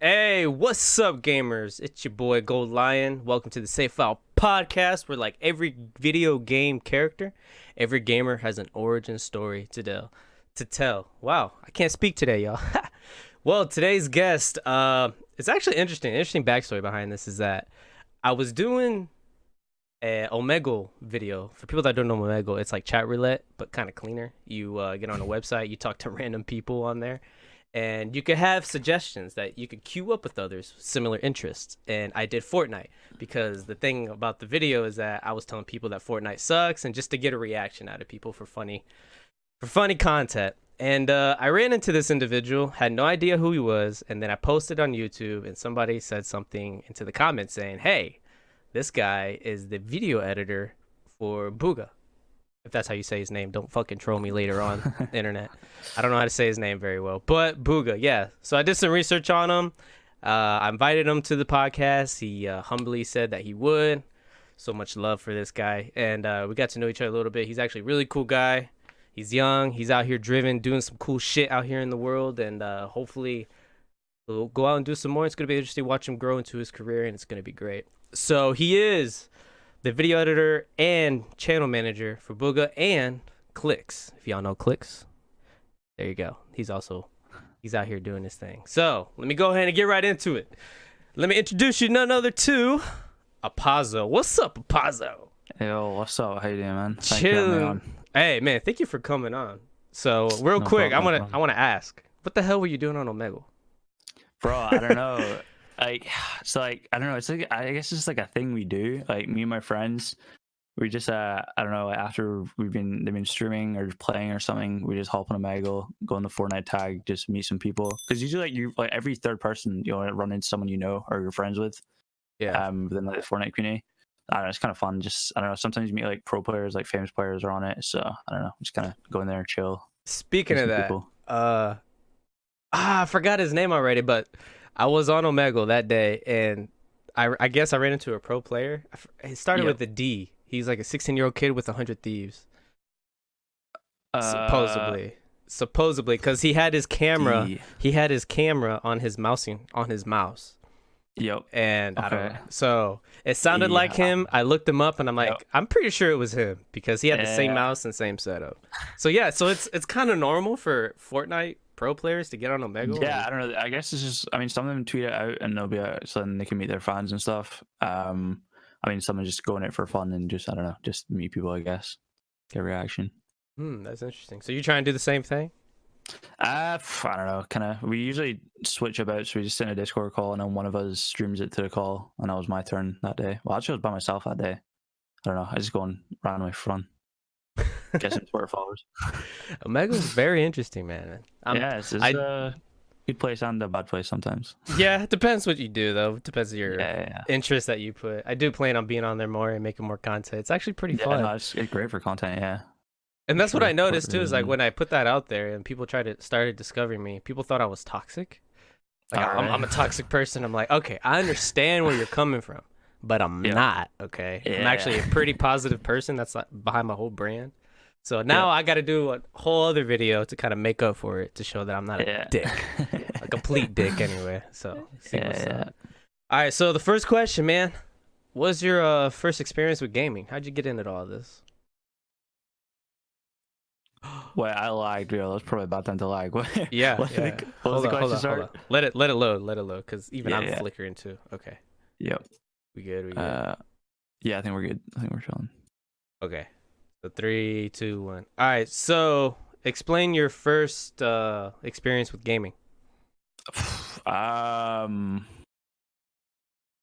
Hey, what's up, gamers? It's your boy Gold Lion. Welcome to the Safe File Podcast, where like every video game character, every gamer has an origin story to tell. Wow, I can't speak today, y'all. Well, today's guest, it's actually interesting. Interesting backstory behind this is that I was doing a Omegle video. For people that don't know Omegle, it's like chat roulette, but kind of cleaner. You get on a website, you talk to random people on there, and you could have suggestions that you could queue up with others with similar interests. And I did Fortnite because the thing about the video is that I was telling people that Fortnite sucks, and just to get a reaction out of people for funny content. And I ran into this individual, had no idea who he was, and then I posted on YouTube, and somebody said something into the comments saying, "Hey, this guy is the video editor for Bugha." If that's how you say his name, don't fucking troll me later on the internet. I don't know how to say his name very well, but Bugha, yeah. So I did some research on him. I invited him to the podcast. He humbly said that he would. So much love for this guy, and we got to know each other a little bit. He's actually a really cool guy. He's young. He's out here driven, doing some cool shit out here in the world, and hopefully we'll go out and do some more. It's gonna be interesting to watch him grow into his career, and it's gonna be great. So he is the video editor and channel manager for Bugha and Clix. If y'all know Clix, there you go. He's out here doing his thing. So let me go ahead and get right into it. Let me introduce you none other to Apazo. What's up, Apazo? Yo, what's up? How you doing, man? Thank you for having me Chill. on. Hey man, thank you for coming on. So real No quick, problem, no I problem. wanna ask, what the hell were you doing on Omegle? Bro, I don't know. I don't know. It's like I guess it's like a thing we do. Like me and my friends, we just I don't know. After they've been streaming or playing or something, we just hop on Omegle, go on the Fortnite tag, just meet some people. Because usually like every third person run into someone you know or you're friends with. Yeah. Within like the Fortnite community. I don't know, it's kind of fun. Just I don't know. Sometimes you meet like pro players, like famous players are on it. So I don't know. Just kind of go in there and chill. Speaking Meet of some that, people. I forgot his name already, but I was on Omegle that day, and I guess I ran into a pro player. He started Yep. with a D. He's like a 16-year-old kid with 100 thieves, Uh, supposedly, because he had his camera. D. He had his camera on his mouse. Yep. And I don't Okay. know. So it sounded like Yeah. him. I looked him up, and I'm like, Yep. I'm pretty sure it was him because he had the same Yeah. mouse and same setup. So yeah, so it's kind of normal for Fortnite pro players to get on Omegle. Yeah, I don't know. I guess it's just. I mean, some of them tweet it out and they'll be so then they can meet their fans and stuff. I mean, some just go in it for fun and just I don't know, just meet people. I guess get reaction. That's interesting. So you try and do the same thing? I don't know. Kind of. We usually switch about, so we just sit in a Discord call and then one of us streams it to the call, and that was my turn that day. Well, actually, I was by myself that day. I don't know. I just go and ran away for fun. Get some Twitter followers. Omegle's very interesting, man. Yeah, it's a good place and a bad place sometimes. Yeah, it depends what you do, though. It depends on your Yeah. interest that you put. I do plan on being on there more and making more content. It's actually pretty Yeah, fun. no, it's great for content. Yeah. And that's what Sure, I noticed too. Is like really. when I put that out there and people started discovering me, people thought I was toxic. Like Alright. I'm a toxic person. I'm like, okay, I understand where you're coming from, but I'm Yeah. not. Okay, I'm Yeah. actually a pretty positive person. That's like behind my whole brand. So now I got to do a whole other video to kind of make up for it, to show that I'm not a dick, a complete dick anyway. So see what's up. All right, so the first question, man, what was your first experience with gaming? How'd you get into all this? Wait, I lagged. Real. That's probably about time to lag. Yeah, What yeah. was the question? Sorry. Let it load, because even I'm Yeah. flickering too. Okay, Yep. we good. Yeah, I think we're good. I think we're chilling. Okay, so 3, 2, 1. All right, so explain your first experience with gaming. I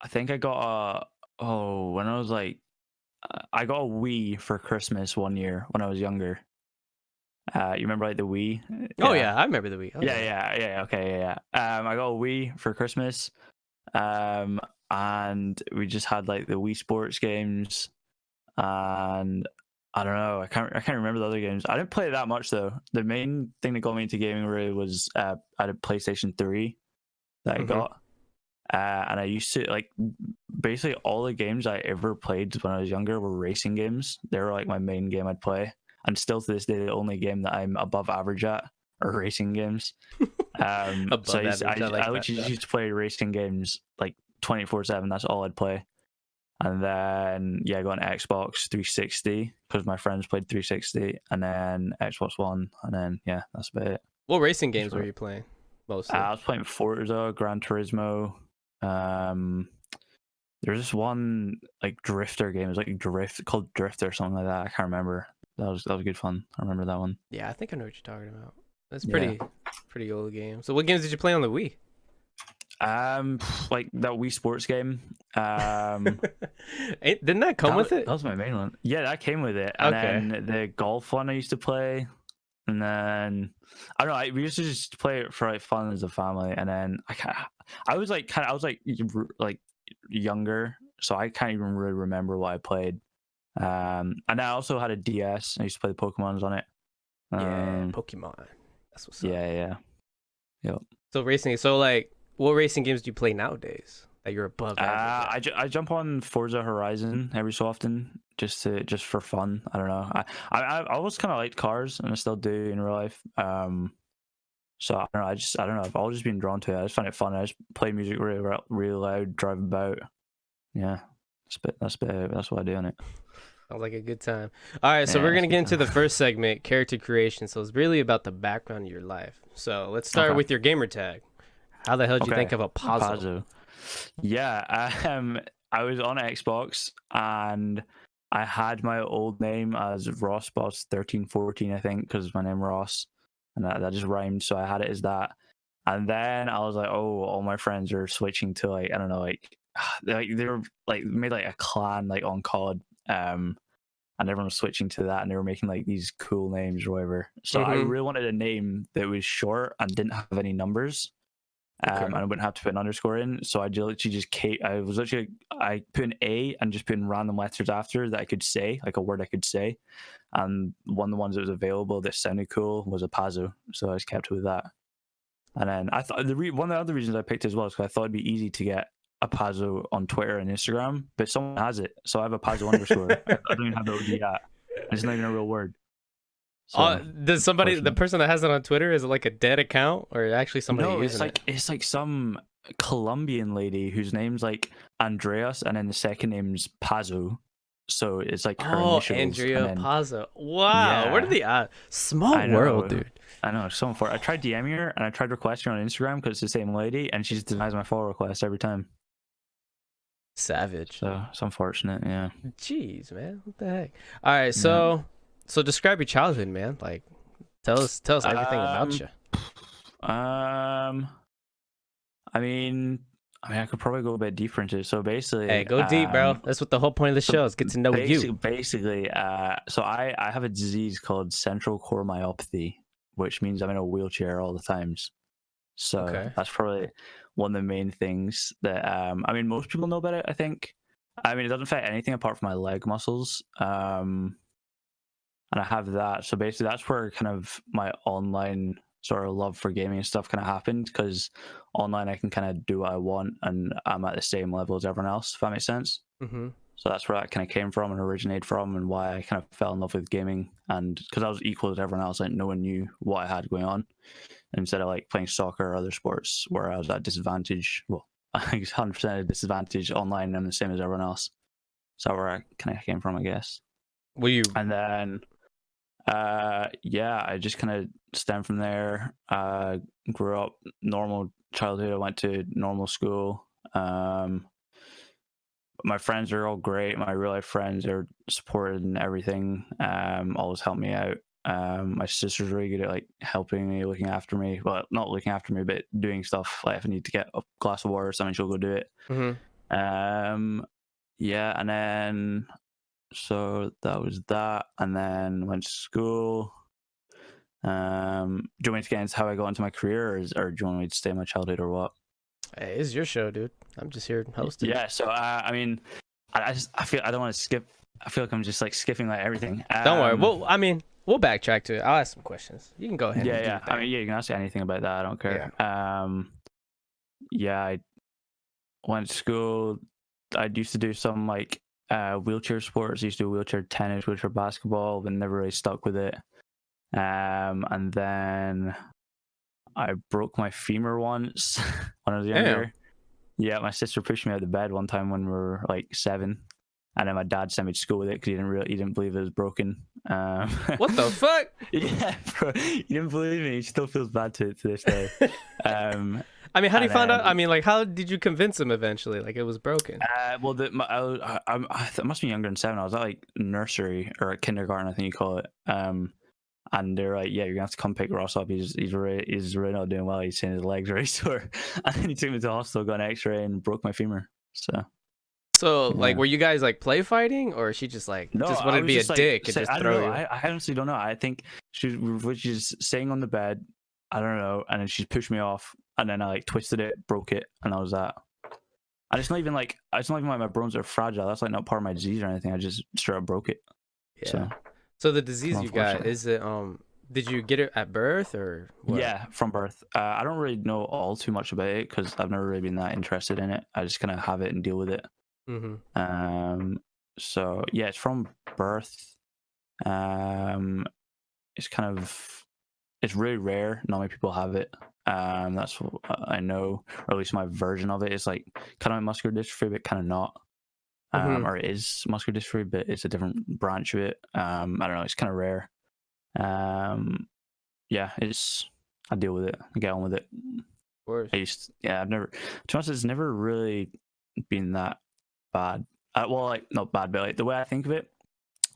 think I got when I was like, I got a Wii for Christmas one year when I was younger. You remember like the Wii? Oh yeah, I remember the Wii. Oh, Yeah. Okay, yeah. I got a Wii for Christmas. And we just had like the Wii Sports games, and I don't know. I can't remember the other games. I didn't play it that much though. The main thing that got me into gaming really was I had a PlayStation 3 that I Mhm. got, and I used to like basically all the games I ever played when I was younger were racing games. They were like my main game I'd play, and still to this day the only game that I'm above average at are racing games. So Above average. I like I that. literally just used to play racing games like 24/7. That's all I'd play. And then yeah, I got an Xbox 360 because my friends played 360, and then Xbox One, and then yeah, that's about it. What racing games were you playing mostly? I was playing Forza, Gran Turismo. There's this one like drifter game. It was like called Drift or something like that. I can't remember. That was good fun. I remember that one. Yeah, I think I know what you're talking about. That's Yeah. pretty old game. So what games did you play on the Wii? Like that Wii Sports game. Didn't that come with it? That was my main one. Yeah, that came with it. And Okay. then the golf one I used to play. And then I don't know. We used to just play it for like fun as a family. And then I was like younger, so I can't even really remember what I played. And I also had a DS. I used to play the Pokemons on it. Yeah, Pokemon. That's what's up. Yeah. Yep. So racing. So like, what racing games do you play nowadays that you're above average at? I jump on Forza Horizon every so often just for fun. I don't know. I always kind of liked cars, and I still do in real life. So I don't know. I don't know. I've always been drawn to it. I just find it fun. I just play music really loud, drive about. Yeah, that's what I do on it. Sounds like a good time. All right, so Yeah, we're it's gonna a get good into the time. first segment, character creation. So it's really about the background of your life. So let's start Okay. with your gamer tag. How the hell did you think Okay. of Apazo? Apazo. Yeah. I was on Xbox and I had my old name as RossBoss1314, I think, because my name Ross, and that just rhymed, so I had it as that. And then I was like, oh, all my friends are switching to like I don't know, like they were like made like a clan like on COD, and everyone was switching to that, and they were making like these cool names or whatever. So I Mm-hmm. really wanted a name that was short and didn't have any numbers. Okay. And I wouldn't have to put an underscore in. So I literally I put an A and just put in random letters after that I could say, like a word I could say. And one of the ones that was available that sounded cool was Apazo. So I just kept with that. And then I thought one of the other reasons I picked it as well is because I thought it'd be easy to get Apazo on Twitter and Instagram, but someone has it. So I have Apazo underscore. I don't even have the OG at. It's not even a real word. So Does the person that has it on Twitter, is it like a dead account or actually somebody no, using it's like some Colombian lady whose name's like Andreas, and then the second name's Pazo. So it's like her Oh, initials, and Andrea then Pazo. Wow, what are yeah, the odds? Small I world, know, dude. I know. So far, I tried DMing her and I tried requesting her on Instagram because it's the same lady, and she just denies my follow request every time. Savage. So it's unfortunate, yeah. Jeez, man. What the heck? All right, Yeah. so describe your childhood, man. Like tell us everything about you. I mean, I could probably go a bit deeper into it. So basically, Hey, go deep, bro. That's what the whole point of the show is, get to know you. Basically, so I have a disease called Central Core Myopathy, which means I'm in a wheelchair all the times. So Okay. that's probably one of the main things that I mean most people know about it, I think. I mean, it doesn't affect anything apart from my leg muscles. And I have that. So basically, that's where kind of my online sort of love for gaming and stuff kind of happened, because online I can kind of do what I want and I'm at the same level as everyone else, if that makes sense. Mm-hmm. So that's where that kind of came from and originated from, and why I kind of fell in love with gaming. And because I was equal as everyone else, like no one knew what I had going on. Instead of like playing soccer or other sports where I was at disadvantage, well, I think it's 100% a disadvantage online, I'm the same as everyone else. So where I kind of came from, I guess. Were you And then yeah, I just kind of stemmed from there. Grew up normal childhood. I went to normal school. My friends are all great. My real life friends are supported and everything. Always help me out. My sister's really good at like helping me, looking after me. Well, not looking after me, but doing stuff. Like if I need to get a glass of water or something, she'll go do it. Yeah, and then so that was that, and then went to school. Do you want me to get into how I got into my career, or do you want me to stay in my childhood, or what? Hey, it's your show, dude. I'm just here hosting. Yeah. So I mean, I feel I don't want to skip. I feel like I'm just like skipping like everything. Don't worry. Well, I mean, we'll backtrack to it. I'll ask some questions. You can go ahead. Yeah. I mean, yeah, you can ask anything about that. I don't care. Yeah, I went to school. I used to do some like wheelchair sports. I used to do wheelchair tennis, wheelchair basketball, but never really stuck with it. And then I broke my femur once when I was Damn. younger. Yeah, my sister pushed me out of the bed one time when we were like 7, and then my dad sent me to school with it because he didn't believe it was broken. What the fuck? Yeah, bro, he didn't believe me. He still feels bad to this day. I mean, how do you And find out? then- I mean, like, how did you convince him eventually? Like, it was broken. Well, I must be younger than 7. I was at like nursery or kindergarten, I think you call it. And they're like, "Yeah, you're gonna have to come pick Ross up. He's really not doing well. He's saying his legs are really sore." And then he took me to the hospital, got an X-ray, and broke my femur. So So, like, yeah. were you guys like play fighting, or she just like No, just I wanted to was be a just like, dick and just I don't throw know. you? I honestly don't know. I think she was just sitting on the bed. I don't know, and then she pushed me off, and then I like twisted it, broke it, and that was that. And it's not even like my bones are fragile. That's like not part of my disease or anything. I just straight up broke it. Yeah. So the disease you got, Unfortunately. is it did you get it at birth or what? Yeah, from birth. I don't really know all too much about it because I've never really been that interested in it. I just kind of have it and deal with it. Mm-hmm. So yeah, it's from birth. It's kind of it's really rare. Not many people have it. That's what I know, or at least my version of it is like kind of like muscular dystrophy, but kind of not. Mm-hmm. Or it is muscular dystrophy, but it's a different branch of it. I don't know. It's kind of rare. Yeah, I deal with it. I get on with it. Of course. I've never, to be honest, it's never really been that bad. Well, like not bad, but like the way I think of it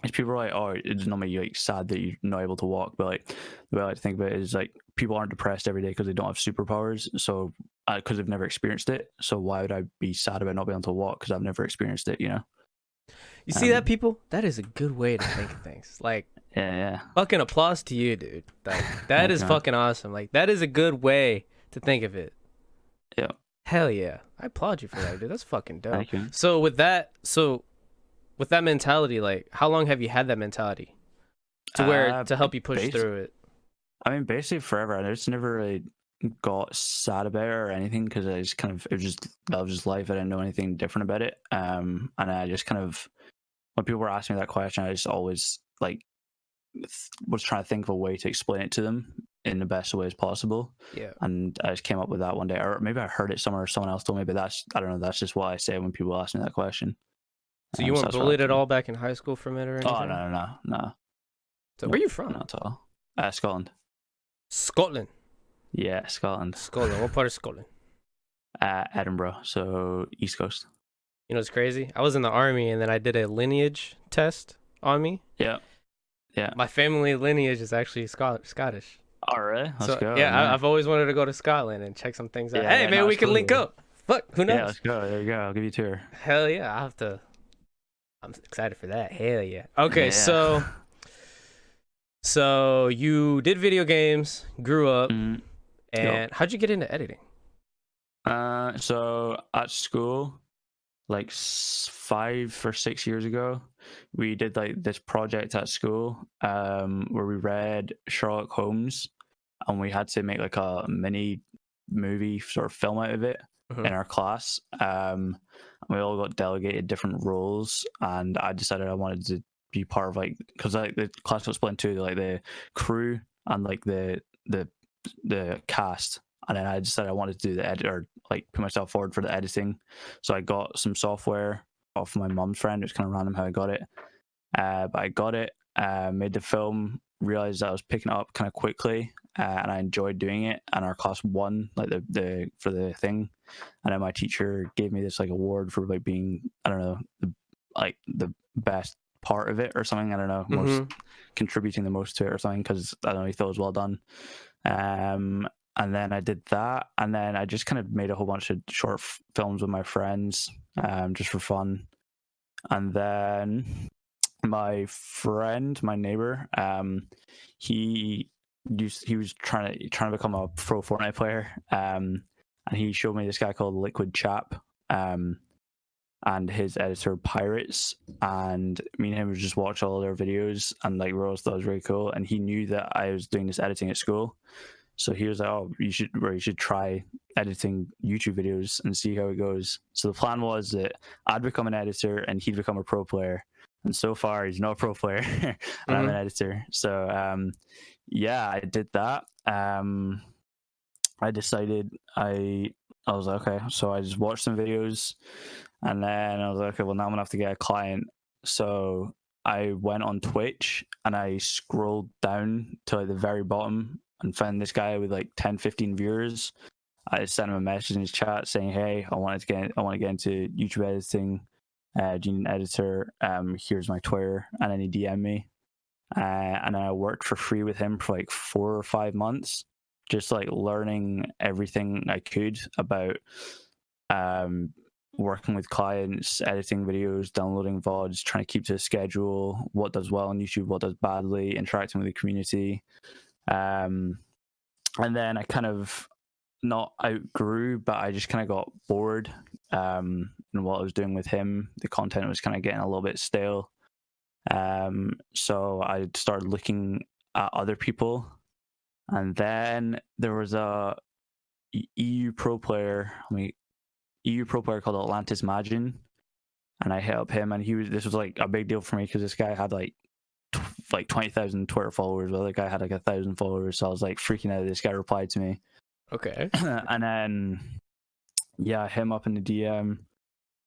is people are like, oh, it's not make you like sad that you're not able to walk, but like the way I like to think of it is like people aren't depressed every day because they don't have superpowers, so because they've never experienced it. So why would I be sad about not being able to walk because I've never experienced it? You know. You see that, people? That is a good way to think of things. Like, Yeah. fucking applause to you, dude. Like, that is Okay. fucking awesome. Like, that is a good way to think of it. Yeah. Hell yeah. I applaud you for that, dude. That's fucking dope. Thank you. So with that mentality, like, how long have you had that mentality to where to help you push through it? I mean, basically forever. I just never really got sad about it or anything because I just kind of that was just life. I didn't know anything different about it. And I just kind of, when people were asking me that question, I just always like was trying to think of a way to explain it to them in the best ways possible. Yeah. And I just came up with that one day, or maybe I heard it somewhere or someone else told me, but I don't know. That's just what I say when people ask me that question. So you weren't that's what I bullied at think. all back in high school from it or anything? Oh no. So where are you from? Not at all. Scotland. Scotland. Yeah, Scotland. Scotland. What part of Scotland? Edinburgh, so East Coast. You know, it's crazy. I was in the army and then I did a lineage test on me. Yeah. My family lineage is actually Scottish. All right, let's go. Yeah, man. I've always wanted to go to Scotland and check some things out. Yeah, Hey, yeah, maybe no, we it's can cool. link up. Fuck, who knows? Yeah, let's go. There you go. I'll give you a tour. Hell yeah, I'll have to. I'm excited for that. Hell yeah. Okay, Yeah. so you did video games, grew up, Mm, and how'd you get into editing? so at school, like 5 or 6 years ago, we did like this project at school, where we read Sherlock Holmes, and we had to make like a mini movie sort of film out of it in our class. And we all got delegated different roles, and I decided I wanted to be part of like, because like the class got split into like the crew and like the cast, and then I decided I wanted to do the edit, or like put myself forward for the editing. So I got some software off my mum's friend. It was kind of random how I got it, but I got it, made the film, realized I was picking it up kind of quickly, and I enjoyed doing it, and our class won like the for the thing, and then my teacher gave me this like award for like being, I don't know, the best part of it or something. I don't know, most contributing the most to it or something, because I don't know, he thought it was well done. And then I did that, and then I just kind of made a whole bunch of short films with my friends, just for fun. And then my friend, my neighbor, he was trying to become a pro Fortnite player, and he showed me this guy called Liquid Chap, and his editor Pirates, and me and him would just watch all their videos, and like Rose thought it was really cool, and he knew that I was doing this editing at school. So he was like, "Oh, you should try editing YouTube videos and see how it goes." So the plan was that I'd become an editor and he'd become a pro player. And so far, he's not a pro player, and I'm an editor. So yeah, I did that. I decided I was like, okay, so I just watched some videos, and then I was like, okay, well now I'm gonna have to get a client. So I went on Twitch and I scrolled down to like the very bottom and found this guy with like 10, 15 viewers. I sent him a message in his chat saying, "Hey, I want to get into YouTube editing. Do you need an editor? Here's my Twitter." And then he DM'd me, and then I worked for free with him for like 4 or 5 months, just like learning everything I could about um, working with clients, editing videos, downloading VODs, trying to keep to a schedule, what does well on YouTube, what does badly, interacting with the community. And then I kind of not outgrew, but I just kind of got bored. And what I was doing with him, the content was kind of getting a little bit stale. So I started looking at other people, and then there was a EU pro player. EU pro player called Atlantis Magin, and I hit up him, and this was like a big deal for me because this guy had like 20,000 Twitter followers. The other guy had like 1,000 followers, so I was like freaking out. This guy replied to me, Okay. and then yeah, I hit him up in the DM.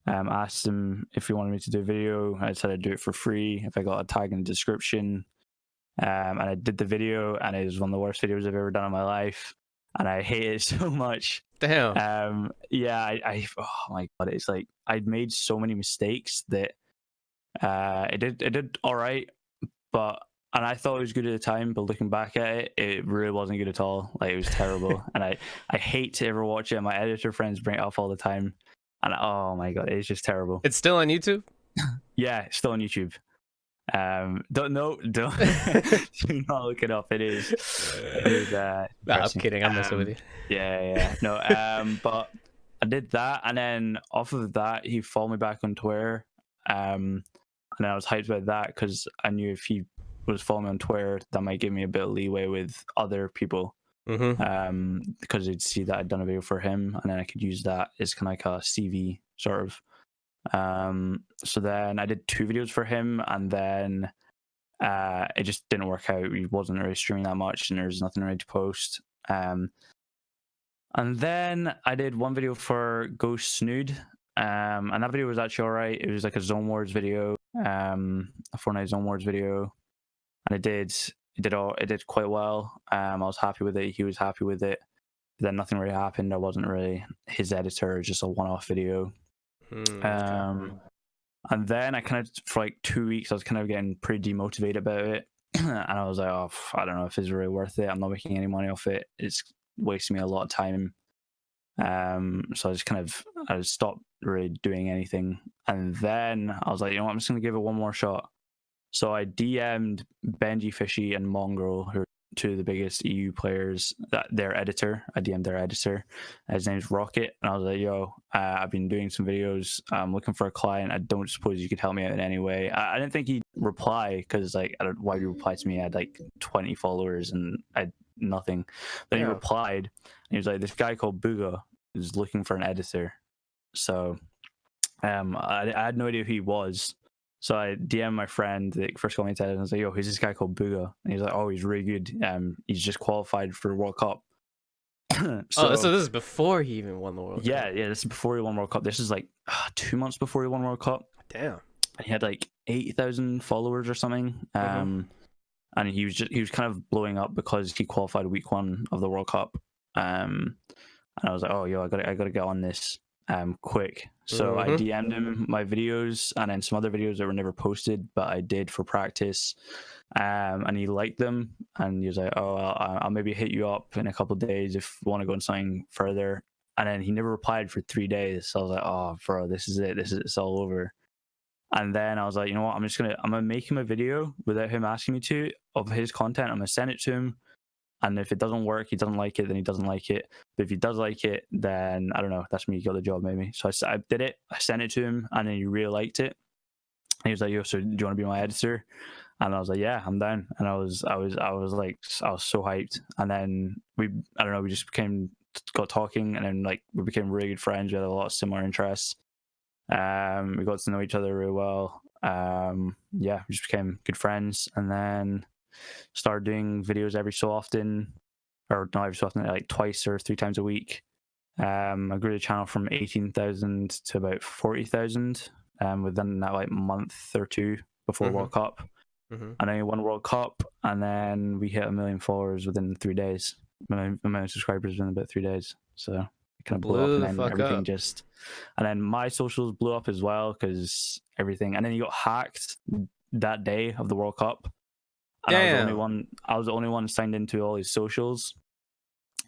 Asked him if he wanted me to do a video. I said I'd do it for free if I got a tag in the description. And I did the video, and it was one of the worst videos I've ever done in my life, and I hate it so much. Damn. Yeah, oh my god, it's like I'd made so many mistakes that it did all right, and I thought it was good at the time, but looking back at it, it really wasn't good at all. Like, it was terrible, and I hate to ever watch it. My editor friends bring it up all the time, and oh my god, it's just terrible. It's still on YouTube? Yeah, it's still on YouTube. Don't do not look it up. It is. Nah, I'm kidding. I'm messing with you. Yeah. No. But I did that, and then off of that, he followed me back on Twitter. And I was hyped about that because I knew if he was following me on Twitter, that might give me a bit of leeway with other people. Because he'd see that I'd done a video for him, and then I could use that as kind of like a CV sort of. So then I did 2 videos for him, and then it just didn't work out. He wasn't really streaming that much, and there's nothing really to post. And then I did 1 video for Ghost Snood, and that video was actually alright. It was like a Zone Wars video, a Fortnite Zone Wars video, and it did quite well. I was happy with it. He was happy with it. But then nothing really happened. I wasn't really his editor. It was just a one-off video. And then I kind of, for like 2 weeks, I was kind of getting pretty demotivated about it. And I was like, oh, I don't know if it's really worth it. I'm not making any money off it. It's wasting me a lot of time. So I just stopped really doing anything. And then I was like, you know what, I'm just going to give it one more shot. So I DM'd Benji Fishy and Mongrel, who are 2 of the biggest EU players, their editor. I DM'd their editor. His name's Rocket. And I was like, yo, I've been doing some videos. I'm looking for a client. I don't suppose you could help me out in any way. I didn't think he'd reply because, like, I don't know why you reply to me. I had like 20 followers and I had nothing. Then he replied, and he was like, this guy called Bugha is looking for an editor. So I had no idea who he was. So I DM my friend, the first comment, and I was like, yo, who's this guy called Bugha? And he's like, oh, he's really good. He's just qualified for the World Cup. So this is before he even won the World Cup. Yeah, this is before he won World Cup. This is like 2 months before he won World Cup. Damn. And he had like 80,000 followers or something. And he was kind of blowing up because he qualified week 1 of the World Cup. And I was like, oh, yo, I gotta get on this quick. So I DM'd him my videos and then some other videos that were never posted, but I did for practice. And he liked them, and he was like, oh, I'll maybe hit you up in a couple of days if you want to go on something further. And then he never replied for 3 days. So I was like, oh, bro, this is it. It's all over. And then I was like, you know what? I'm gonna make him a video without him asking me to, of his content. I'm gonna send it to him. And if it doesn't work, he doesn't like it, then he doesn't like it. But if he does like it, then I don't know, that's me, you got the job maybe. So I did it, I sent it to him, and then he really liked it. And he was like, yo, so do you want to be my editor? And I was like, yeah, I'm down. And I was so hyped. And then we just got talking, and then like we became really good friends. We had a lot of similar interests. We got to know each other really well. We just became good friends, and then started doing videos every so often. or not every so often, like twice or 3 times a week. I grew the channel from 18,000 to about 40,000 within that like month or two before World Cup. And then we won World Cup, and then we hit 1 million followers within 3 days. 1 million subscribers within about 3 days. So it kind of blew up, and then everything just. And then my socials blew up as well because everything. And then you got hacked that day of the World Cup, and I was the only one signed into all his socials.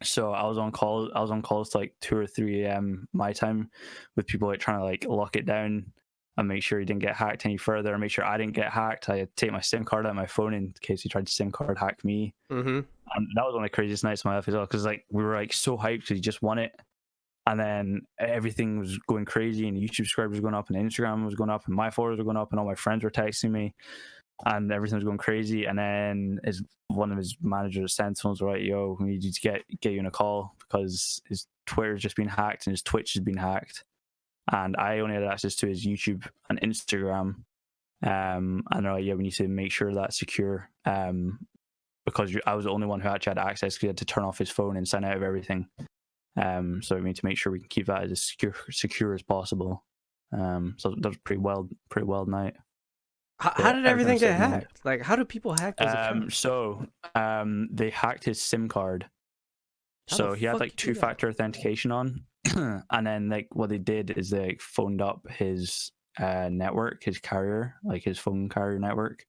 So I was on calls to like 2 or 3 a.m. my time with people like trying to like lock it down and make sure he didn't get hacked any further, and make sure I didn't get hacked. I had to take my SIM card out of my phone in case he tried to SIM card hack me. And that was one of the craziest nights of my life as well, because like we were like so hyped because he just won it, and then everything was going crazy, and YouTube subscribers were going up, and Instagram was going up, and my followers were going up, and all my friends were texting me, and everything was going crazy. And then one of his managers at Sentinels were like, "Yo, we need you to get you in a call because his Twitter's just been hacked and his Twitch has been hacked." And I only had access to his YouTube and Instagram. And they're like, "Yeah, we need to make sure that's secure." Because I was the only one who actually had access, because he had to turn off his phone and sign out of everything. So we need to make sure we can keep that as secure as possible. So that was pretty wild night. How did everything get hacked? Like, how do people hack those accounts? So they hacked his SIM card. So he had like 2-factor authentication on, and then like what they did is they like phoned up his network, his carrier, like his phone carrier network,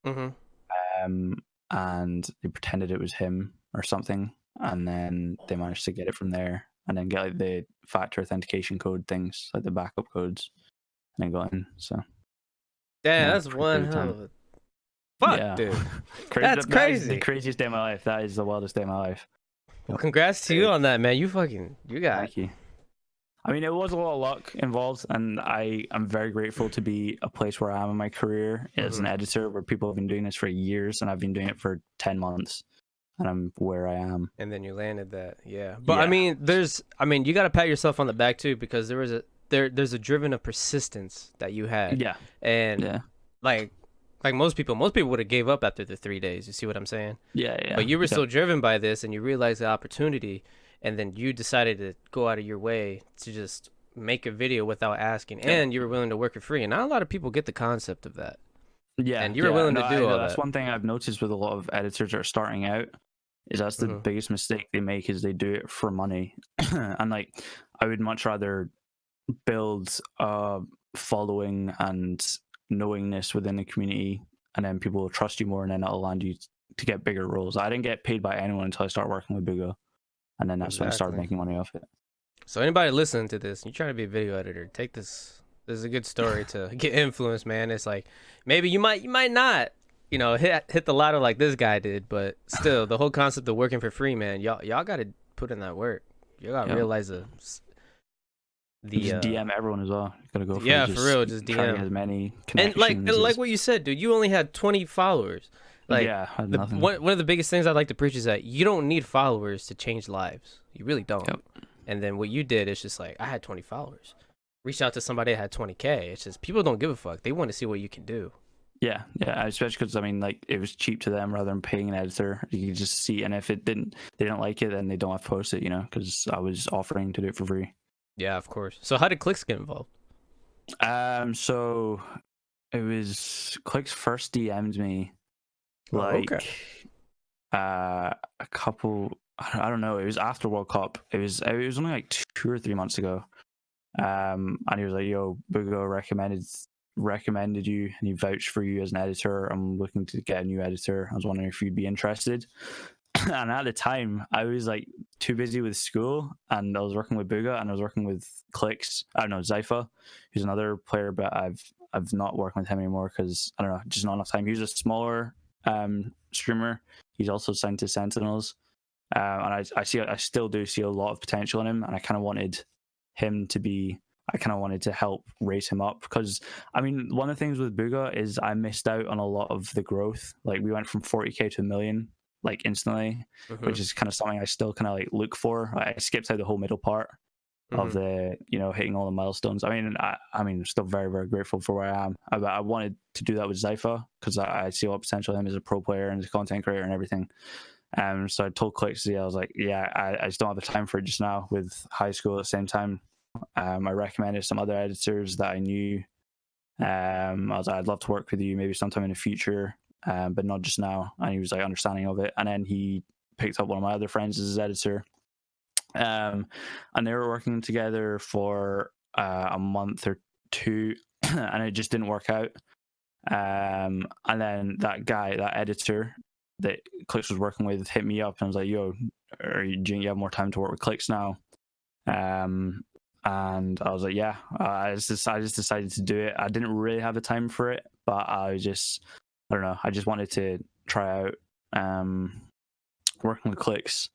and they pretended it was him or something, and then they managed to get it from there, and then get like the factor authentication code things, like the backup codes, and then got in. So yeah, that's one hell of a fuck, dude. That's crazy. That is the craziest day of my life. That is the wildest day of my life. Well, congrats to you on that, man. You got Thank you. I mean, it was a lot of luck involved, and I am very grateful to be a place where I am in my career as an editor, where people have been doing this for years, and I've been doing it for 10 months, and I'm where I am. And then you landed that, yeah. But yeah. I mean, you got to pat yourself on the back too, because there's a driven of persistence that you had. Yeah. And like most people would have gave up after the 3 days. You see what I'm saying? Yeah. But you were so driven by this, and you realized the opportunity, and then you decided to go out of your way to just make a video without asking, and you were willing to work for free. And not a lot of people get the concept of that. Yeah, and you were willing to do all that. That's one thing I've noticed with a lot of editors that are starting out, is that's the biggest mistake they make, is they do it for money. And like, I would much rather build a following and knowingness within the community, and then people will trust you more, and then it'll land you to get bigger roles. I didn't get paid by anyone until I started working with Bugha, and then that's when I started making money off it. So anybody listening to this, you're trying to be a video editor, take this. This is a good story to get influence, man. It's like, maybe you might not, hit the lotto like this guy did, but still, the whole concept of working for free, man, y'all got to put in that work. You got to realize just DM everyone as well. You gotta go for for real, just DM as many connections. And like what you said, dude, you only had 20 followers. Like, I had nothing. One of the biggest things I like to preach is that you don't need followers to change lives. You really don't. Yep. And then what you did is just like, I had 20 followers. Reach out to somebody that had 20K. It's just, people don't give a fuck. They want to see what you can do. Yeah, especially because, I mean, like, it was cheap to them rather than paying an editor. You could just see, and if they didn't like it, then they don't have to post it, because I was offering to do it for free. Yeah, of course. So how did Clix get involved? So it was Clix first DM'd me, a couple, I don't know, it was after World Cup. It was only like 2 or 3 months ago. And he was like, "Yo, Bugha recommended you, and he vouched for you as an editor. I'm looking to get a new editor. I was wondering if you'd be interested." And at the time, I was like too busy with school, and I was working with Bugha, and I was working with Clix. I don't know, Zypha, who's another player, but I've not worked with him anymore because I don't know, just not enough time. He was a smaller streamer. He's also signed to Sentinels, and I still do see a lot of potential in him, and I kind of wanted to help raise him up, because I mean, one of the things with Bugha is I missed out on a lot of the growth. Like, we went from 40k to 1 million like instantly, which is kind of something I still kind of like look for. I skipped out the whole middle part of the hitting all the milestones. I mean, I'm still very, very grateful for where I am. I wanted to do that with Zypha because I see a lot of potential in him as a pro player and as a content creator and everything. So I told Clix, I was like, yeah, I just don't have the time for it just now with high school at the same time. I recommended some other editors that I knew. I was like, I'd love to work with you maybe sometime in the future, but not just now. And he was like understanding of it. And then he picked up one of my other friends as his editor. And they were working together for a month or two, and it just didn't work out. And then that editor that Clix was working with hit me up and was like, "Yo, do you have more time to work with Clix now?" And I was like, "Yeah." I just decided to do it. I didn't really have the time for it, but I don't know. I just wanted to try out working with Clix.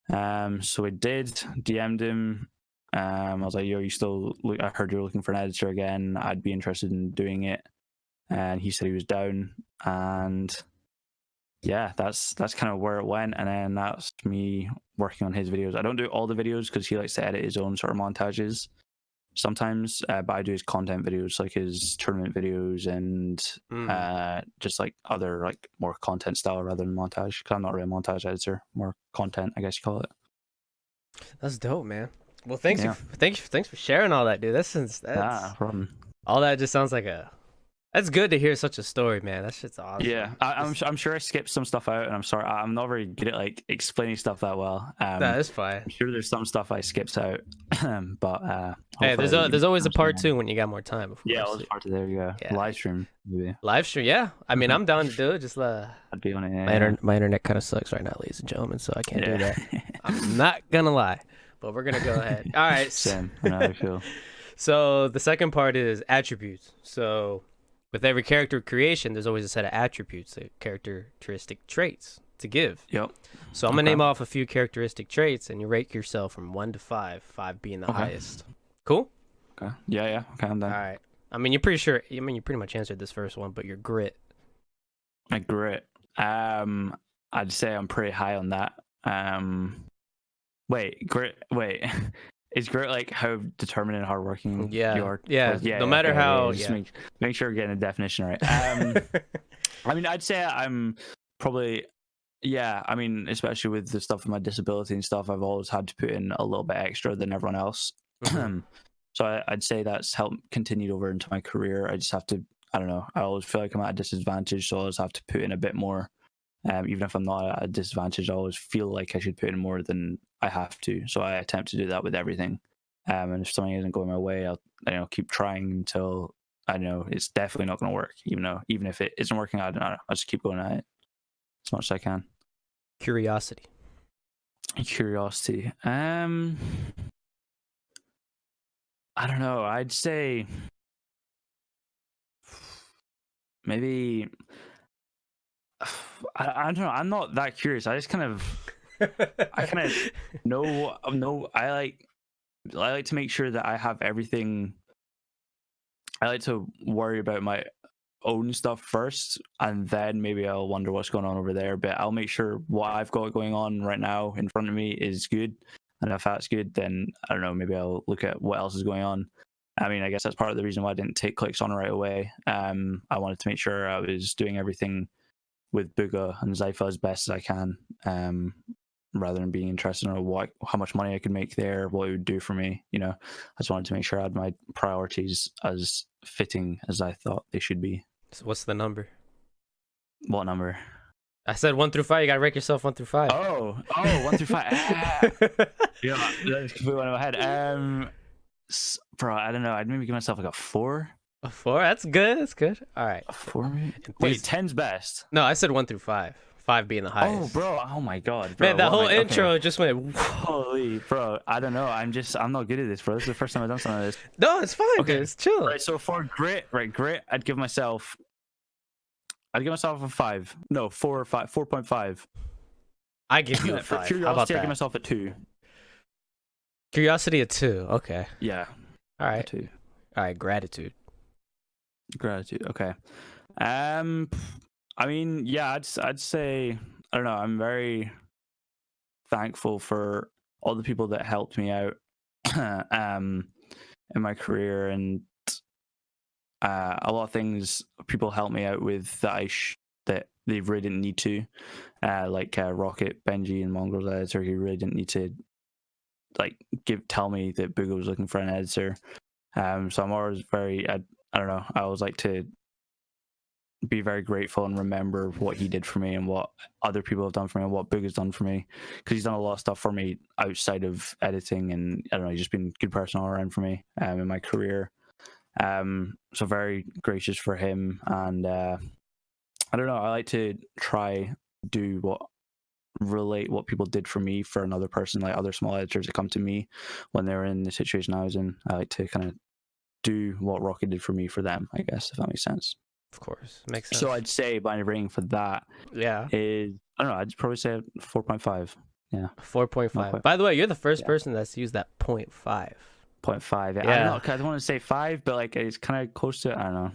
So I did. DM'd him. I was like, "Yo, I heard you're looking for an editor again. I'd be interested in doing it." And he said he was down, and yeah, that's kind of where it went. And then that's me working on his videos. I don't do all the videos because he likes to edit his own sort of montages sometimes, but I do his content videos, like his tournament videos and just like other like more content style rather than montage, because I'm not really a montage editor, more content, I guess you call it. That's dope, man. Well, thanks for sharing all that, dude. That's Problem. all that just sounds like that's good to hear such a story, man. That shit's awesome. Yeah, I'm sure I skipped some stuff out, and I'm sorry. I'm not very good at like explaining stuff that well. That is fine. I'm sure there's some stuff I skipped out, but hey, there's always a part 2 when you got more time. Of course. Yeah, always part 2. There you go. Yeah. Live stream, maybe. Live stream, yeah. I mean, I'm down to do it. Just I'd be on it. Yeah, my internet kind of sucks right now, ladies and gentlemen, so I can't do that. I'm not gonna lie, but we're gonna go ahead. All right. Same. I know how I feel. So the second part is attributes. So with every character creation, there's always a set of attributes, characteristic traits to give. Yep. So I'm gonna name off a few characteristic traits, and you rate yourself from 1 to 5, 5 being the highest. Cool? Okay. Yeah. Okay, I'm done. All right. I mean, you pretty much answered this first one, but your grit. My grit. I'd say I'm pretty high on that. Grit. Wait. Is grit like how determined and hardworking you are? Yeah. No matter how. Yeah. Make sure you're getting a definition right. I mean, I'd say I'm probably. Yeah, I mean, especially with the stuff with my disability and stuff, I've always had to put in a little bit extra than everyone else. So I'd say that's helped continued over into my career. I just have to. I don't know. I always feel like I'm at a disadvantage, so I always have to put in a bit more. Even if I'm not at a disadvantage, I always feel like I should put in more than I have to. So I attempt to do that with everything. And if something isn't going my way, I'll keep trying until I know it's definitely not going to work. Even if it isn't working, I don't know. I'll just keep going at it as much as I can. Curiosity. I don't know. I'd say maybe. I don't know. I'm not that curious. I just kind of know. I like to make sure that I have everything. I like to worry about my own stuff first, and then maybe I'll wonder what's going on over there. But I'll make sure what I've got going on right now in front of me is good. And if that's good, then I don't know. Maybe I'll look at what else is going on. I mean, I guess that's part of the reason why I didn't take Clix on right away. I wanted to make sure I was doing everything with Bugha and Zypha as best as I can, rather than being interested in how much money I could make there, what it would do for me. I just wanted to make sure I had my priorities as fitting as I thought they should be. So what's the number? What number? I said 1 through 5. You gotta rank yourself 1 through 5. Oh, 1 through 5. Yeah, that's completely one in my head. Bro, I don't know. I'd maybe give myself like a 4. A 4? That's good. All right. A 4? Wait, 10's best. No, I said 1 through 5. 5 being the highest. Oh, bro. Oh my god, bro. Man, that whole intro just went. Holy, bro. I don't know. I'm not good at this, bro. This is the first time I've done something like this. No, it's fine. Okay, dude. It's chill. Right. So for grit, I'd give myself a 5. No, 4 or 5. 4.5. I give you a 5. For curiosity, I give myself a 2. Curiosity a 2. Okay. Yeah. All right. 2. All right. Gratitude. Okay. I mean, yeah, I'd say, I don't know, I'm very thankful for all the people that helped me out in my career, and a lot of things people helped me out with that they really didn't need to, like Rocket, Benji, and Mongrel's editor, he really didn't need to like tell me that Bugha was looking for an editor. So I'm always very, I don't know, I always like to be very grateful and remember what he did for me and what other people have done for me and what Bugha's done for me, because he's done a lot of stuff for me outside of editing, and I don't know, he's just been a good person all around for me in my career. So very gracious for him, and I don't know, I like to try do relate what people did for me for another person, like other small editors that come to me when they're in the situation I was in. I like to kind of do what Rocket did for me for them, I guess, if that makes sense. Of course, makes sense. So I'd say my rating for that is, I don't know, I'd probably say 4.5. Yeah, 4.5. By the way, you're the first person that's used that 0.5. 0.5. Yeah. I don't want to say 5, but like it's kind of close to it. I don't know.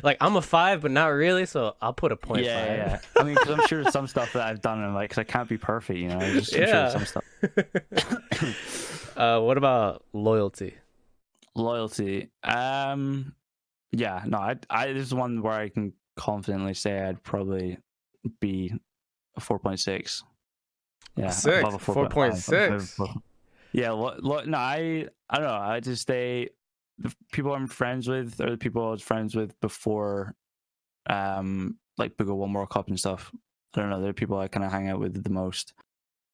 Like I'm a 5, but not really, so I'll put a 0.5. Yeah. I mean, because I'm sure some stuff that I've done, and like, because I can't be perfect, you know. I'm sure some stuff. What about loyalty? Loyalty. Yeah, no, I this is one where I can confidently say I'd probably be a 4.6. Yeah, 4.6. Yeah, no, I don't know. I just say the people I'm friends with are the people I was friends with before, like Bugha won World Cup and stuff. I don't know. They're people I kind of hang out with the most.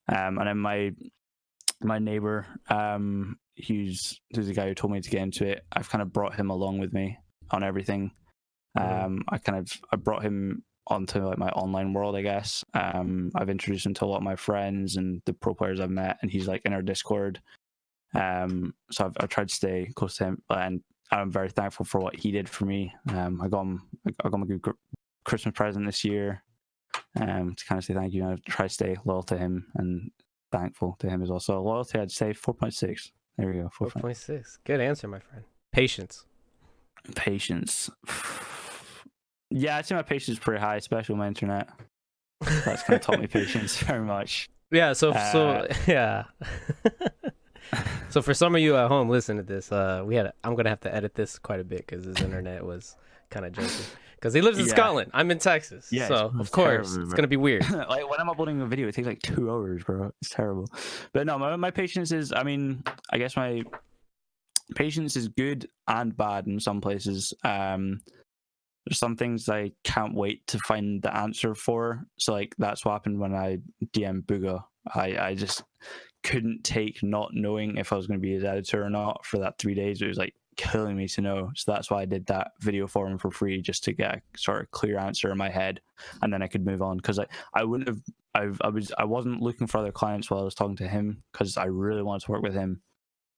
And then my neighbor, who's the guy who told me to get into it. I've kind of brought him along with me on everything. I brought him onto like my online world, I guess. I've introduced him to a lot of my friends and the pro players I've met, and he's like in our Discord. So I've tried to stay close to him, and I'm very thankful for what he did for me. I got him a good Christmas present this year, to kind of say thank you. And I've tried to stay loyal to him and thankful to him as well. So loyalty, I'd say 4.6. There we go, 4.6. Good answer, my friend. Patience. Yeah, I'd say my patience is pretty high, especially with my internet. That's kind of taught me patience very much. Yeah, so yeah. So for some of you at home listening to this, I'm gonna have to edit this quite a bit because his internet was kind of janky. Because he lives in Scotland, I'm in Texas, so of course it's gonna be weird. Like when I'm uploading a video, it takes like 2 hours, bro. It's terrible. But no, my patience is, I mean, I guess my patience is good and bad in some places. There's some things I can't wait to find the answer for. So like that's what happened when I DM'd Bugha. I just couldn't take not knowing if I was going to be his editor or not for that 3 days. It was like killing me to know. So that's why I did that video for him for free, just to get a sort of clear answer in my head, and then I could move on. Because I wouldn't have, I wasn't looking for other clients while I was talking to him, because I really wanted to work with him.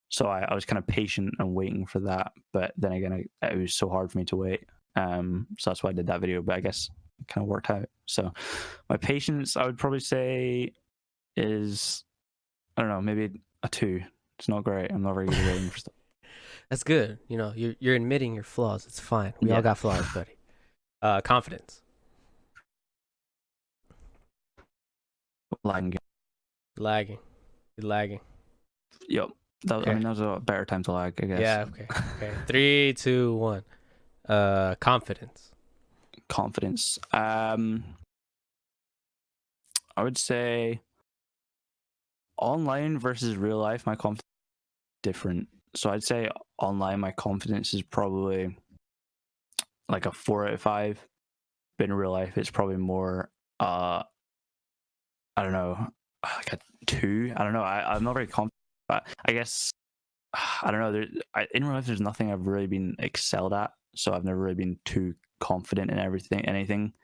So I was kind of patient and waiting for that. But then again, it was so hard for me to wait. So that's why I did that video. But I guess it kind of worked out. So my patience, I would probably say, is, I don't know, maybe a 2. It's not great. I'm not very good at waiting for stuff. That's good. You know, you're admitting your flaws. It's fine. We all got flaws, buddy. Confidence. Lagging. You're lagging. Yep. Okay. I mean, that was a better time to lag, I guess. Yeah. Okay. 3, 2, 1. Confidence. I would say online versus real life, my confidence is different. So I'd say online, my confidence is probably like a 4 out of 5. But in real life, it's probably more, I don't know, like a 2. I don't know. I'm not very confident, but I guess, I don't know. In real life, there's nothing I've really been excelled at. So I've never really been too confident in anything.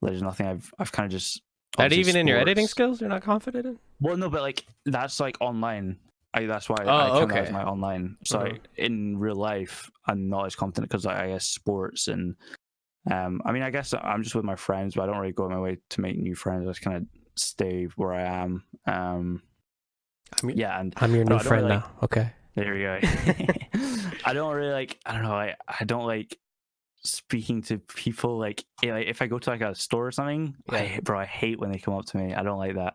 There's nothing I've kind of just. That even in your editing skills, you're not confident in? Well, no, but like that's like online. That's why I count that as my online. So in real life, I'm not as confident because I guess sports and I mean, I guess I'm just with my friends, but I don't really go out my way to make new friends. I just kind of stay where I am. And I'm your new friend now. Okay. There we go. I don't really like. I don't know. I don't like speaking to people. Like if I go to like a store or something, I hate when they come up to me. I don't like that.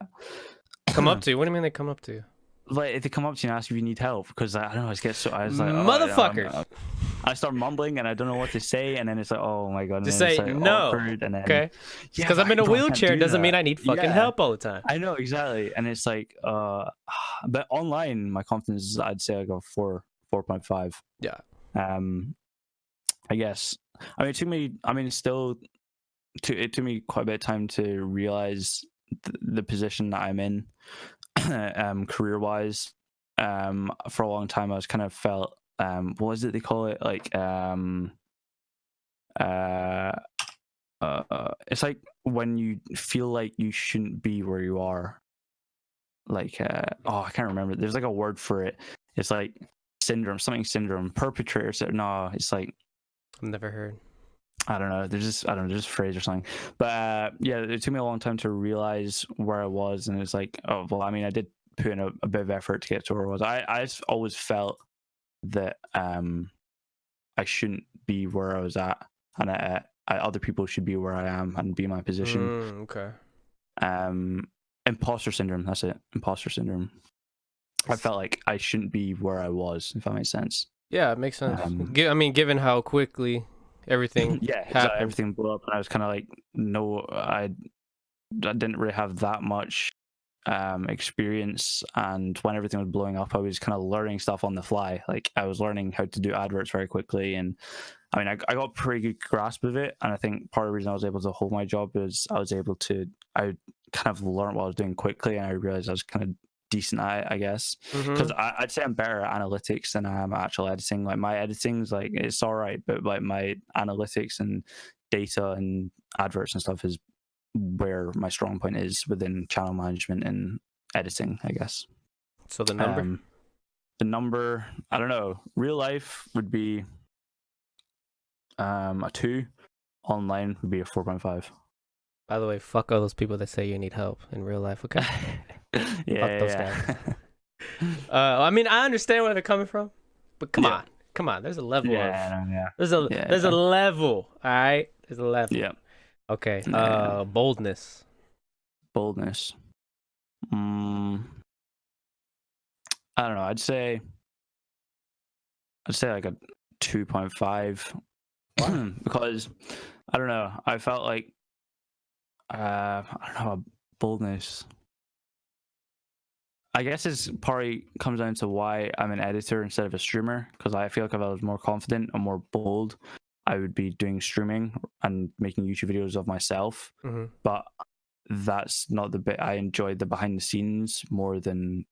Come up to you? What do you mean they come up to you? Like if they come up to you and ask if you need help, because I don't know, I was like, motherfuckers. I start mumbling and I don't know what to say, and then it's like, oh my god, and Just then it's say like no. awkward, and then Okay. Just yeah, because I'm in a bro, I can't wheelchair do doesn't mean that. I need fucking Yeah, help all the time. I know exactly, and it's like, but online, my confidence is, I'd say, like a 4.5. Yeah. I guess. I mean, it took me. I mean, it took me quite a bit of time to realize the position that I'm in, career wise. For a long time, I was kind of felt, what was it they call it? Like, it's like when you feel like you shouldn't be where you are. Like, I can't remember. There's like a word for it. It's like syndrome, perpetrator. No, it's like, I've never heard. I don't know. There's just a phrase or something. But yeah, it took me a long time to realize where I was, and it's like, oh well. I mean, I did put in a bit of effort to get to where I was. I always felt that I shouldn't be where I was at, and other people should be where I am and be my position. Okay. Imposter syndrome. That's it. Imposter syndrome. I felt like I shouldn't be where I was, if that makes sense. Yeah, it makes sense. I mean, given how quickly everything yeah, happened. everything blew up, and I was kind of like, no, I didn't really have that much experience, and when everything was blowing up, I was kind of learning stuff on the fly. Like, I was learning how to do adverts very quickly, and I mean, I got a pretty good grasp of it, and I think part of the reason I was able to hold my job is I kind of learned what I was doing quickly, and I realized I was kind of decent at it, I guess, because I'd say I'm better at analytics than I am at actual editing. Like, my editing's like, it's all right, but like my analytics and data and adverts and stuff is where my strong point is within channel management and editing, I guess. So the number, I don't know. Real life would be a 2. Online would be a 4.5. By the way, fuck all those people that say you need help in real life, okay? Yeah, fuck those guys. I mean, I understand where they're coming from, but come on, there's a level there's a level, all right? There's a level. Yeah. Okay. Boldness. I don't know. I'd say like a 2.5. Because I don't know. I felt like I don't know, boldness. I guess it's probably comes down to why I'm an editor instead of a streamer, because I feel like if I was more confident and more bold, I would be doing streaming and making YouTube videos of myself. But that's not the bit I enjoyed, the behind the scenes, more than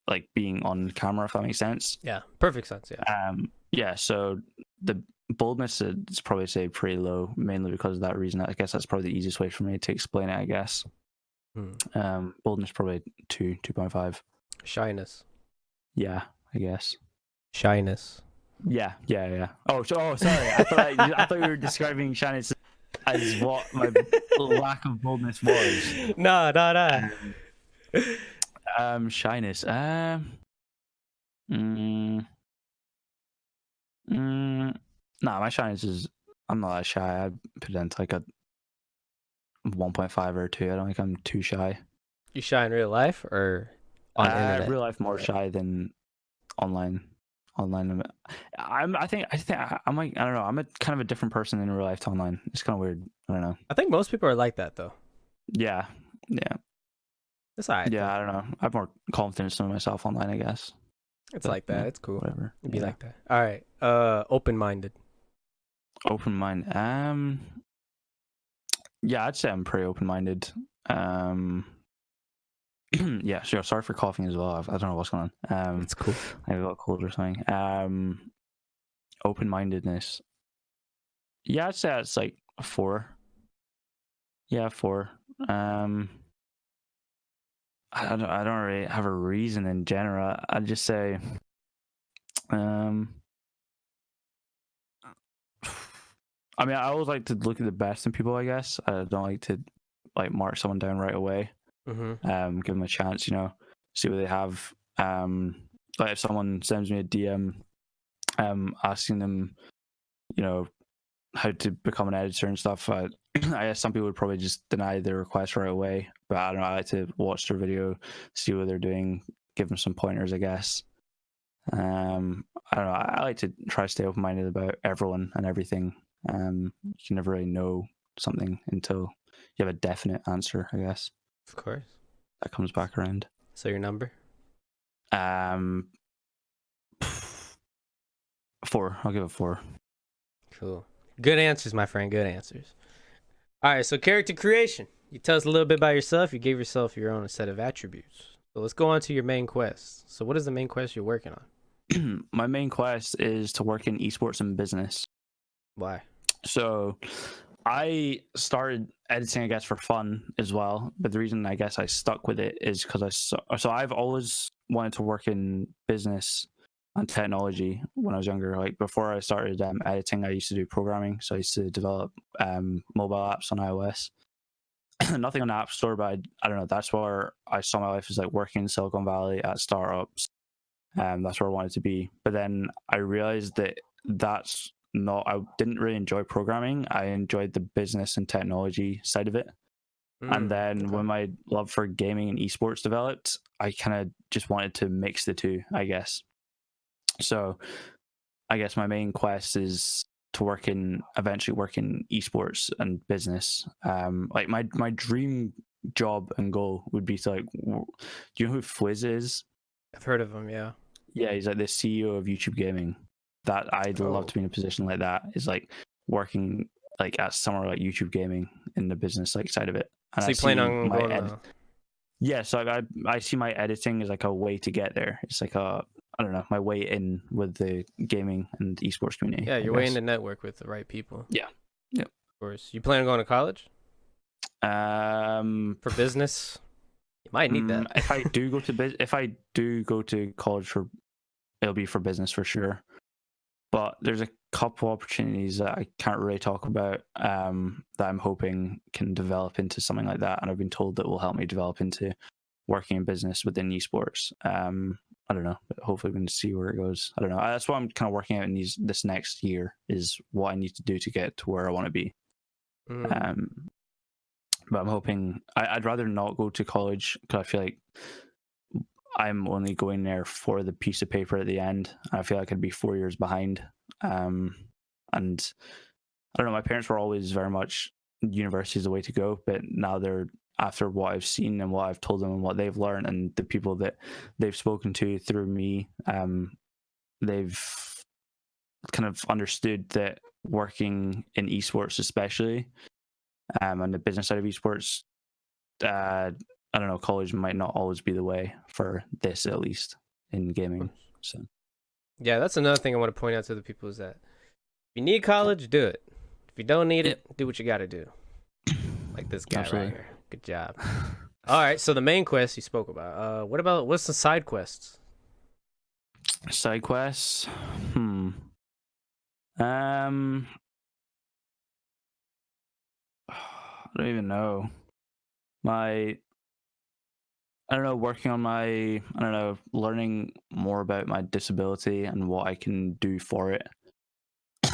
like being on camera, if that makes sense. Yeah, perfect sense. Yeah. So the boldness is probably say pretty low, mainly because of that reason. I guess that's probably the easiest way for me to explain it, I guess. Boldness probably 2.5. Shyness. Yeah, I guess. Shyness. Yeah. Oh, sorry. I thought you were describing shyness as what my lack of boldness was. No. Shyness. Nah, my shyness is, I'm not that shy. I put it into like a 1.5 or 2. I don't think I'm too shy. You shy in real life or on internet? Real life more shy than online. I think I'm like, I don't know. I'm a kind of a different person in real life to online. It's kind of weird. I don't know. I think most people are like that though. Yeah. It's alright. Yeah, I don't know. I have more confidence in myself online, I guess. It's like that. It's cool. Whatever. It'd be like that. All right. Open-minded. Open-minded. Yeah, I'd say I'm pretty open-minded. Yeah, sure. Sorry for coughing as well. I don't know what's going on. It's cool. I got a cold or something. Open-mindedness. Yeah, I'd say it's like a 4. Yeah, 4. I don't really have a reason in general. I'd just say, I mean, I always like to look at the best in people, I guess. I don't like to like mark someone down right away. Give them a chance, see what they have. Like if someone sends me a DM, asking them, how to become an editor and stuff, I guess some people would probably just deny their request right away. But I don't know, I like to watch their video, see what they're doing, give them some pointers, I guess. I don't know. I like to try to stay open-minded about everyone and everything. You can never really know something until you have a definite answer, I guess. Of course. That comes back around. So your number? 4. I'll give it 4. Cool. Good answers, my friend. Good answers. All right, so character creation. You tell us a little bit about yourself. You gave yourself your own set of attributes. So let's go on to your main quest. So what is the main quest you're working on? My main quest is to work in esports and business. Why? So I started editing, I guess, for fun as well. But the reason I guess I stuck with it is because so I've always wanted to work in business and technology when I was younger. Like before I started editing, I used to do programming. So I used to develop mobile apps on iOS. Nothing on the App Store, but I don't know. That's where I saw my life as like working in Silicon Valley at startups. That's where I wanted to be. But then I realized that that's not. I didn't really enjoy programming. I enjoyed the business and technology side of it. And then when my love for gaming and esports developed, I kind of just wanted to mix the two, I guess. So I guess my main quest is to eventually work in esports and business. Like my dream job and goal would be to like, do you know who Fwiz is? I've heard of him, yeah. Yeah, he's like the CEO of YouTube Gaming. That I'd love to be in a position like that, is like working like at somewhere like YouTube Gaming in the business like side of it. And so you plan on going yeah, so I see my editing as like a way to get there. It's like I don't know, my way in with the gaming and esports community. Yeah, your way in to network with the right people. Yeah. Yep. Of course. You plan on going to college? For business? You might need that. If I do go to college it'll be for business for sure. But there's a couple opportunities that I can't really talk about that I'm hoping can develop into something like that, and I've been told that will help me develop into working in business within esports. I don't know, but hopefully we can see where it goes. I don't know. That's what I'm kind of working out in this next year, is what I need to do to get to where I want to be. But I'm hoping I'd rather not go to college, because I feel like I'm only going there for the piece of paper at the end. I feel like I'd be 4 years behind. And I don't know, my parents were always very much university is the way to go, but now after what I've seen and what I've told them and what they've learned and the people that they've spoken to through me, they've kind of understood that working in esports, especially, and the business side of esports, I don't know, college might not always be the way for this, at least in gaming. So yeah, that's another thing I want to point out to the people, is that if you need college, do it. If you don't need it, do what you got to do. Like this guy right here. Good job. All right, so the main quest you spoke about. What's the side quests? Side quests? I don't even know. Working on learning more about my disability and what I can do for it.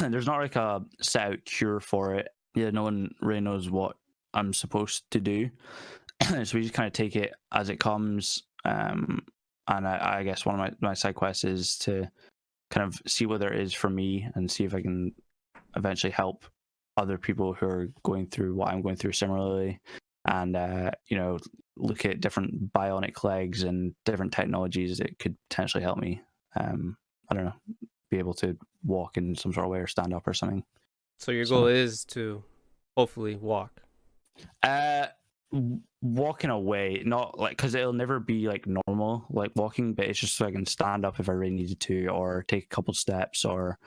There's not like a set out cure for it. Yeah, no one really knows what I'm supposed to do. So we just kind of take it as it comes. And I guess one of my side quests is to kind of see what there is for me and see if I can eventually help other people who are going through what I'm going through similarly. And, look at different bionic legs and different technologies that could potentially help me. I don't know, be able to walk in some sort of way or stand up or something. So your goal is to hopefully walk. Walking away, not like, because it'll never be like normal like walking, but it's just so I can stand up if I really needed to, or take a couple steps, or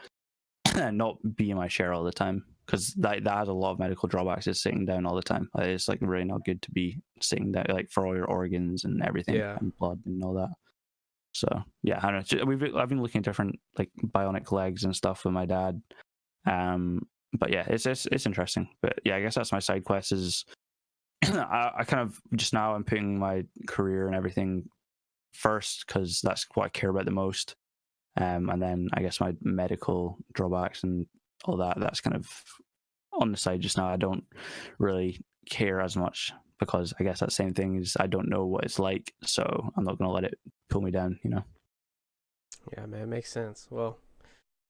not be in my chair all the time, because that has a lot of medical drawbacks, is sitting down all the time. It's like really not good to be sitting down, like for all your organs and everything, and blood and all that. So yeah, I don't know. I've been looking at different like bionic legs and stuff with my dad. But yeah, it's interesting. But yeah, I guess that's my side quest. Is I kind of just now I'm putting my career and everything first, because that's what I care about the most. And then I guess my medical drawbacks and all that's kind of on the side just now. I don't really care as much, because I guess that same thing is I don't know what it's like, so I'm not going to let it pull me down, Yeah, man, makes sense. Well,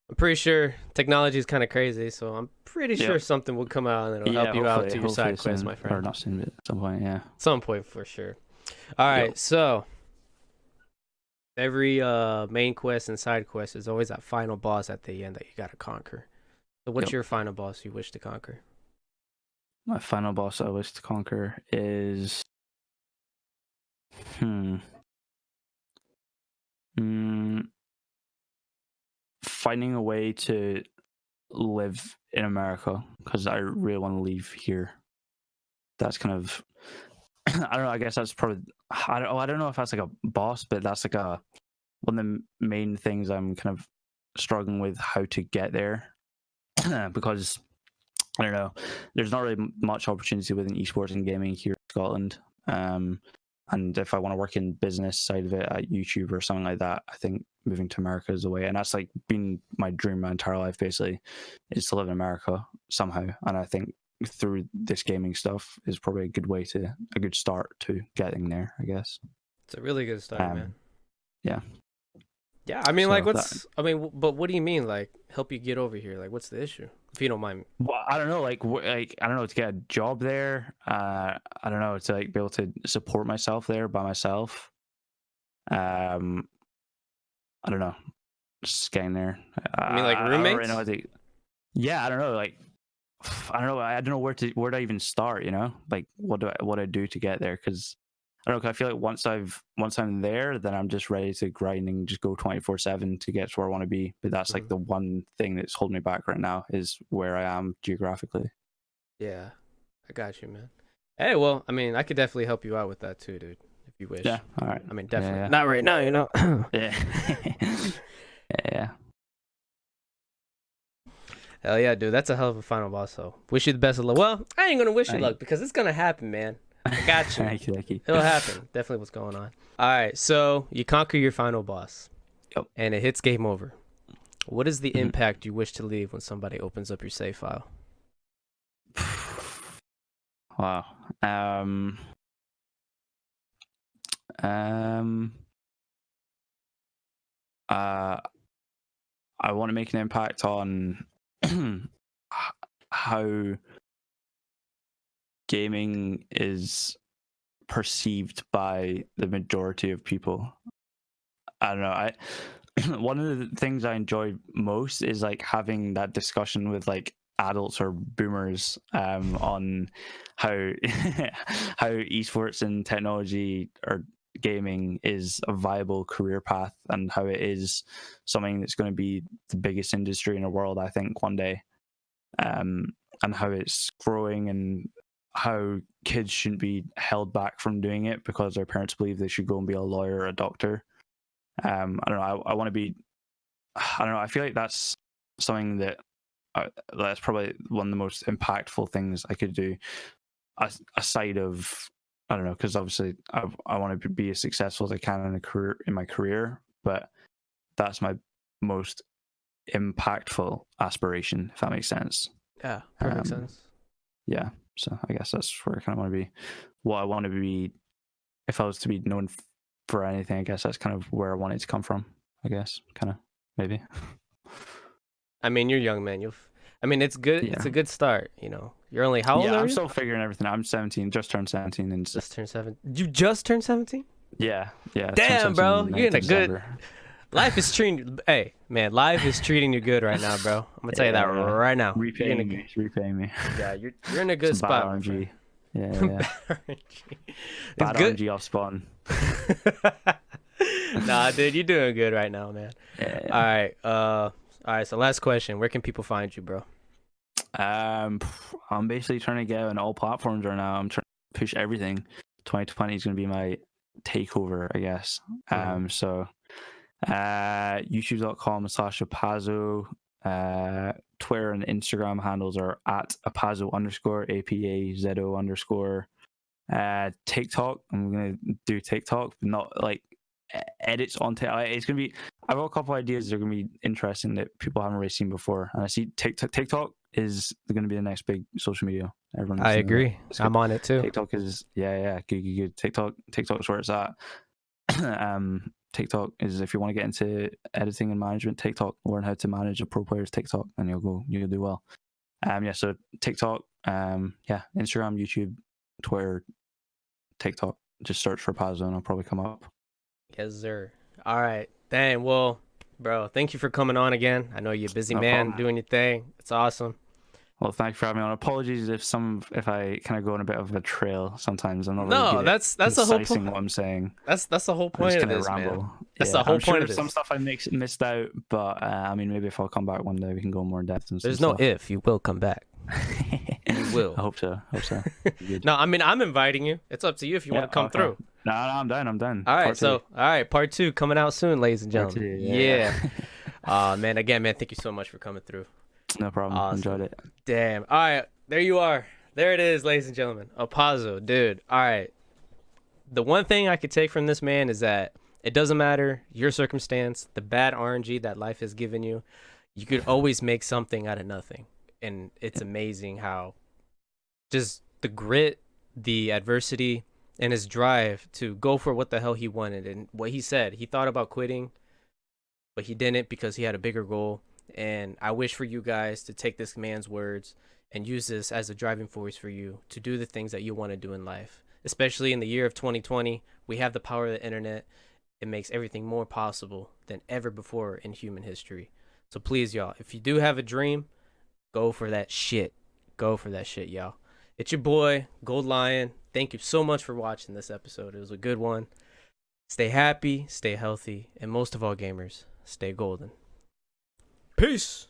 I'm pretty sure technology is kind of crazy, so I'm pretty sure Yep. something will come out and it'll Yeah, help you out to your hopefully side quest, soon, my or friend. not soon, but at some point. Yeah. Some point for sure. All Yep. right, so every main quest and side quest is always that final boss at the end that you gotta conquer. So what's Yep. your final boss you wish to conquer? My final boss I wish to conquer is hmm. Mm, finding a way to live in America because I really want to leave here. That's kind of I don't know. I guess that's probably I don't know if that's like a boss, but that's like a one of the main things I'm kind of struggling with how to get there because I don't know. There's not really much opportunity within esports and gaming here in Scotland. And if I want to work in business side of it at YouTube or something like that, I think moving to America is the way. And that's like been my dream my entire life, basically, is to live in America somehow. And I think through this gaming stuff is probably a good start to getting there, I guess. It's a really good start, man. Yeah. Yeah, I mean, like, So that, but what do you mean, like, help you get over here? Like, what's the issue? If you don't mind. well, I don't know, like I don't know, to get a job there. I don't know, to like be able to support myself there by myself. I don't know, just getting there. I mean, like I don't really roommates? know how to. Yeah, I don't know, like I don't know. I don't know where to even start. You know, like what do I do to get there? Because I don't know. 'Cause I feel like once I'm there, then I'm just ready to grind and just go 24/7 to get to where I want to be. But that's like the one thing that's holding me back right now is where I am geographically. Yeah, I got you, man. Hey, well, I mean, I could definitely help you out with that too, dude, if you wish. Yeah. All right. I mean, definitely. Yeah. Not right now, you know. Yeah. Yeah. Hell yeah, dude. That's a hell of a final boss, though. Wish you the best of luck. Well, I ain't gonna wish you Thank luck because it's gonna happen, man. I got you. Thank you. It'll happen. Definitely what's going on. All right, so you conquer your final boss. Yep. And it hits game over. What is the Mhm. impact you wish to leave when somebody opens up your save file? Wow. Um. Uh. I want to make an impact on how gaming is perceived by the majority of people. I don't know. I one of the things I enjoy most is like having that discussion with like adults or boomers on how how esports and technology or gaming is a viable career path and how it is something that's going to be the biggest industry in the world, I think, one day, and how it's growing and how kids shouldn't be held back from doing it because their parents believe they should go and be a lawyer or a doctor. I don't know. I want to be. I don't know. I feel like that's something that that's probably one of the most impactful things I could do, aside of I don't know, because obviously I want to be as successful as I can in my career, but that's my most impactful aspiration, if that makes sense. Yeah, perfect sense. Yeah, so I guess that's where I kind of want to be. What I want to be, if I was to be known for anything, I guess that's kind of where I want it to come from. I guess, kind of, maybe. I mean, you're young, man. I mean, it's good. Yeah. It's a good start. You know, you're only how old Yeah, are I'm you? still figuring everything out. I'm 17, just turned 17, and Just turned 7. You just turned 17? yeah. Damn, bro, you're in a good. December. Life is treating. Hey, man, life is treating you good right now, bro. I'm gonna tell you that right now. Repaying me. Yeah, you're in a good Some spot. bad RNG. Yeah. Bad RNG. It's Bad good. RNG off spawn. Nah, dude, you're doing good right now, man. Yeah. All right. So last question: where can people find you, bro? I'm basically trying to get on all platforms right now. I'm trying to push everything. 2020 is going to be my takeover, I guess. So youtube.com/Apazo. Twitter and Instagram handles are at Apazo _, APAZO _. TikTok, I'm gonna do TikTok, but not like edits on TikTok. It's gonna be. I've got a couple ideas that are gonna be interesting that people haven't really seen before, and I see TikTok is gonna be the next big social media. Everyone's I agree. I'm on it too. TikTok is good. TikTok's where it's at. TikTok is if you want to get into editing and management, TikTok, learn how to manage a pro player's TikTok, and you'll do well. So TikTok, Instagram, YouTube, Twitter, TikTok. Just search for Apazo and it'll probably come up. Yes, sir. All right. Dang. Well, bro, thank you for coming on again. I know you're a busy No man problem. doing your thing. It's awesome. Well, thank you for having me on. Apologies if I kind of go on a bit of a trail sometimes. I'm not really No, good at that's the whole concising point. what I'm saying. That's the whole I point just of kind of this, man. ramble. That's Yeah, the whole I'm sure point of there's some this. stuff I missed out, but I mean, maybe if I'll come back one day, we can go more in depth and some There's no stuff. if. You will come back. You will. I hope so. Good. No, I mean, I'm inviting you. It's up to you if you want to come okay. through. No, I'm done. All right, Part two. all right, part 2 coming out soon, ladies and Part gentlemen. two, Yeah. Man, again, man, thank you so much for coming through. No problem. Awesome. Enjoyed it. Damn. All right, there you are. There it is, ladies and gentlemen. Apazo, dude. All right. The one thing I could take from this man is that it doesn't matter your circumstance, the bad RNG that life has given you, you could always make something out of nothing. And it's amazing how just the grit, the adversity, and his drive to go for what the hell he wanted. And what he said, he thought about quitting, but he didn't because he had a bigger goal. And I wish for you guys to take this man's words and use this as a driving force for you to do the things that you want to do in life. Especially in the year of 2020, we have the power of the internet. It makes everything more possible than ever before in human history. So please, y'all, if you do have a dream, go for that shit. Go for that shit, y'all. It's your boy, Gold Lion. Thank you so much for watching this episode. It was a good one. Stay happy, stay healthy, and most of all, gamers, stay golden. Peace.